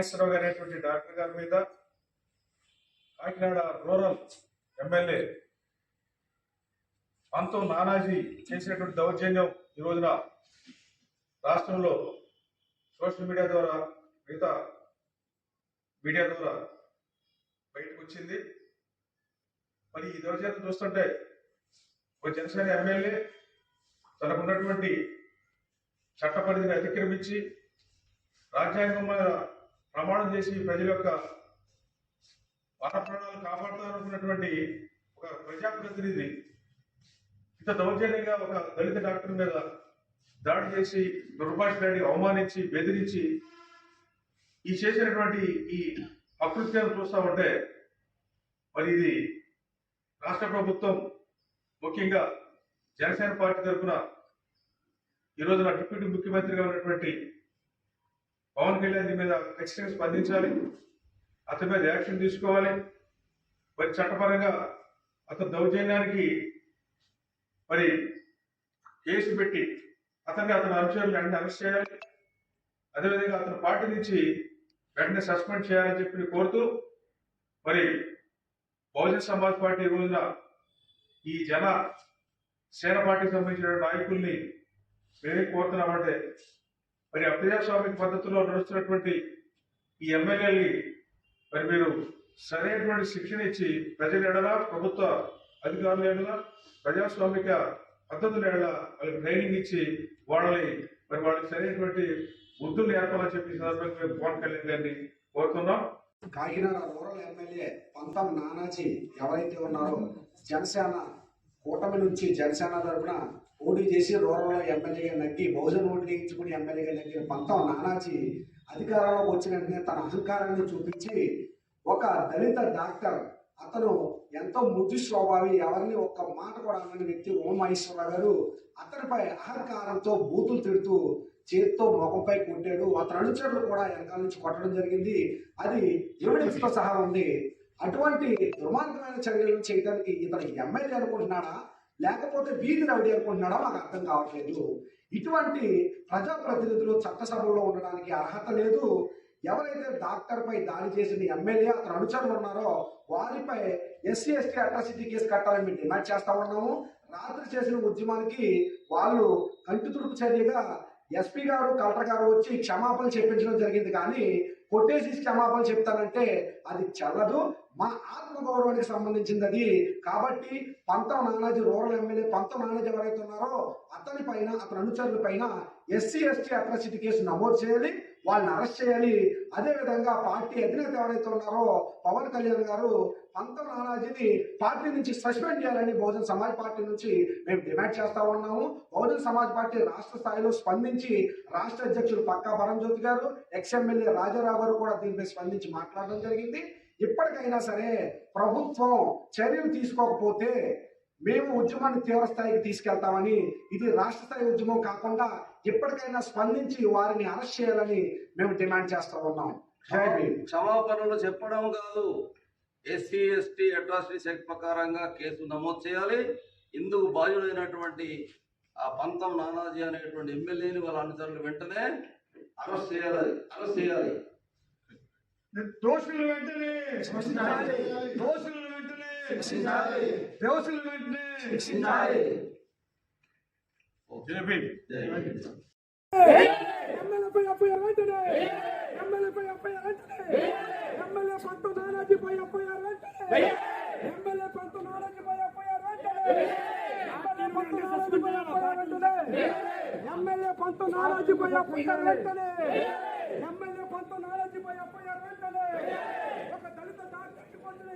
ఉమామహేశ్వరరావు గారు అనేటువంటి డాక్టర్ గారి మీద కాకినాడ రూరల్ ఎమ్మెల్యే పంతం నానాజీ చేసినటువంటి దౌర్జన్యం ఈ రోజున రాష్ట్రంలో సోషల్ మీడియా ద్వారా మిగతా మీడియా ద్వారా బయటకు వచ్చింది. మరి ఈ దౌర్జన్యం చూస్తుంటే ఒక జనసేన ఎమ్మెల్యే తనకున్నటువంటి చట్ట పరిధిని అతిక్రమించి రాజ్యాంగం మీద ప్రమాణం చేసి ప్రజల యొక్క మాన ప్రాణాలు కాపాడుతారనుకున్నటువంటి ఒక ప్రజాప్రతినిధి ఇంత దౌర్జన్యంగా ఒక దళిత డాక్టర్ మీద దాడి చేసి దుర్భాషలాడి అవమానించి బెదిరించి ఈ చేసినటువంటి ఈ అకృత్యాన్ని చూస్తా ఉంటే మరి ఇది రాష్ట్ర ప్రభుత్వం ముఖ్యంగా జనసేన పార్టీ తరఫున ఈ రోజున డిప్యూటీ ముఖ్యమంత్రిగా ఉన్నటువంటి పవన్ కళ్యాణ్ మీద ఖచ్చితంగా స్పందించాలి, అతని మీద యాక్షన్ తీసుకోవాలి. మరి చట్టపరంగా అతని దౌర్జన్యానికి మరి కేసు పెట్టి అతని అనుచరులు వెంటనే అరెస్ట్ చేయాలి. అదేవిధంగా అతని పార్టీ నుంచి వెంటనే సస్పెండ్ చేయాలని చెప్పి కోరుతూ మరి బహుజన్ సమాజ్ పార్టీ ఈ రోజున ఈ సేన పార్టీకి సంబంధించిన నాయకుల్ని మేమే కోరుతున్నామంటే మరి అప్రజాస్వామిక పద్ధతిలో నడుస్తున్నటువంటి ఈ ఎమ్మెల్యేని మరి మీరు సరైనటువంటి శిక్షణ ఇచ్చి ప్రజల ఎడలా ప్రభుత్వ అధికారుల ఎడలా ప్రజాస్వామిక పద్ధతుల ఎడలా వాళ్ళకి ట్రైనింగ్ ఇచ్చి వాళ్ళకి సరైనటువంటి బుద్ధులు నేర్పాలని చెప్పి సందర్భంగా మేము పవన్ కళ్యాణ్ గారిని కోరుతున్నాం. కాకినాడ రూరల్ ఎమ్మెల్యే పంతం నానాజీ ఎవరైతే ఉన్నారో జనసేన కూటమి నుంచి జనసేన తరఫున పోటీ చేసి రూరల్ ఎమ్మెల్యేగా నగ్గి బహుజన్ ఓటు వేయించుకుని ఎమ్మెల్యేగా నగ్గిన పంతం నానాజీ అధికారంలోకి వచ్చిన వెంటనే తన అహంకారాన్ని చూపించి ఒక దళిత డాక్టర్ అతను ఎంతో మృదు స్వభావి, ఎవరిని ఒక్క మాట కూడా అన్నని వ్యక్తి ఉమామహేశ్వరరావు గారు అతనిపై అహంకారంతో బూతులు తిడుతూ చేతితో మొఖంపై కొట్టాడు. అతని అనుచరులు కూడా వెనకాల నుంచి కొట్టడం జరిగింది. అది ఎవిడెన్స్ తో సహా ఉంది. అటువంటి దుర్మార్గమైన చర్యలను చేయడానికి ఇతను ఎమ్మెల్యే అనుకుంటున్నాడా లేకపోతే వీధి రౌడీ అనుకుంటున్నాడా మాకు అర్థం కావట్లేదు. ఇటువంటి ప్రజాప్రతినిధులు చట్టసభలో ఉండడానికి అర్హత లేదు. ఎవరైతే డాక్టర్ పై దాడి చేసిన ఎమ్మెల్యే అతను అనుచరులు ఉన్నారో వారిపై ఎస్సీ ఎస్టీ అట్రాసిటీ కేసు కట్టాలని మేము డిమాండ్ చేస్తా ఉన్నాము. రాత్రి చేసిన ఉద్యమానికి వాళ్ళు కంటి తుడుపు చర్యగా ఎస్పీ గారు కలెక్టర్ గారు వచ్చి క్షమాపణ చెప్పించడం జరిగింది. కానీ కొట్టేసి క్షమాపణ చెప్తానంటే అది చెల్లదు. మా ఆత్మగౌరవానికి సంబంధించింది అది. కాబట్టి పంతం నానాజీ రూరల్ ఎమ్మెల్యే పంతం నానాజీ ఎవరైతే ఉన్నారో అతని పైన అతని అనుచరుల పైన ఎస్సీ ఎస్టీ అట్రాసిటీ కేసు నమోదు చేయాలి, వాళ్ళని అరెస్ట్ చేయాలి. అదేవిధంగా పార్టీ అధినేత ఎవరైతే ఉన్నారో పవన్ కళ్యాణ్ గారు పంతం నానాజీని పార్టీ నుంచి సస్పెండ్ చేయాలని బహుజన్ సమాజ్ పార్టీ నుంచి మేము డిమాండ్ చేస్తా ఉన్నాము. బహుజన్ సమాజ్ పార్టీ రాష్ట్ర స్థాయిలో స్పందించి రాష్ట్ర అధ్యక్షులు పక్కా పరంజ్యోతి గారు, ఎమ్మెల్యే రాజారావు గారు కూడా దీనిపై స్పందించి మాట్లాడడం జరిగింది. ఇప్పటికైనా సరే ప్రభుత్వం చర్యలు తీసుకోకపోతే మేము ఉద్యమాన్ని తీవ్ర స్థాయికి తీసుకెళ్తామని, ఇది రాష్ట్ర స్థాయి ఉద్యమం కాకుండా ఇప్పటికైనా స్పందించి వారిని అరెస్ట్ చేయాలని మేము డిమాండ్ చేస్తూ ఉన్నాం. క్షమాపణలు చెప్పడం కాదు, ఎస్సీ ఎస్టీ అట్రాసిటీస్ యాక్ట్ ప్రకారంగా కేసు నమోదు చేయాలి. ఇందుకు బాధ్యుడైనటువంటి ఆ పంతం నానాజీ అనేటువంటి ఎమ్మెల్యేని వాళ్ళ అనుచరులు వెంటనే అరెస్ట్ చేయాలి. దోషులు వెంటనే దోషులు వెంటనే దోషులు వెంటనే ఎమ్మెల్యేపై ఎఫ్ఐఆర్ వెంటనే ఎమ్మెల్యేపై ఎఫ్ఐఆర్ వెంటనే ఎమ్మెల్యే పంతం నానాజీపై ఎఫ్ఐఆర్ వెంటనే ఎమ్మెల్యే పంతం నానాజీపై ఎఫ్ఐఆర్ వెంటనే ఎమ్మెల్యే పంతం నానాజీపై ఎఫ్ఐఆర్ వెంటనే ఎమ్మెల్యే పంతం నానాజీపై ఎఫ్ఐఆర్ వెంటనే ఒక దళిత డాక్టర్కి పొందిన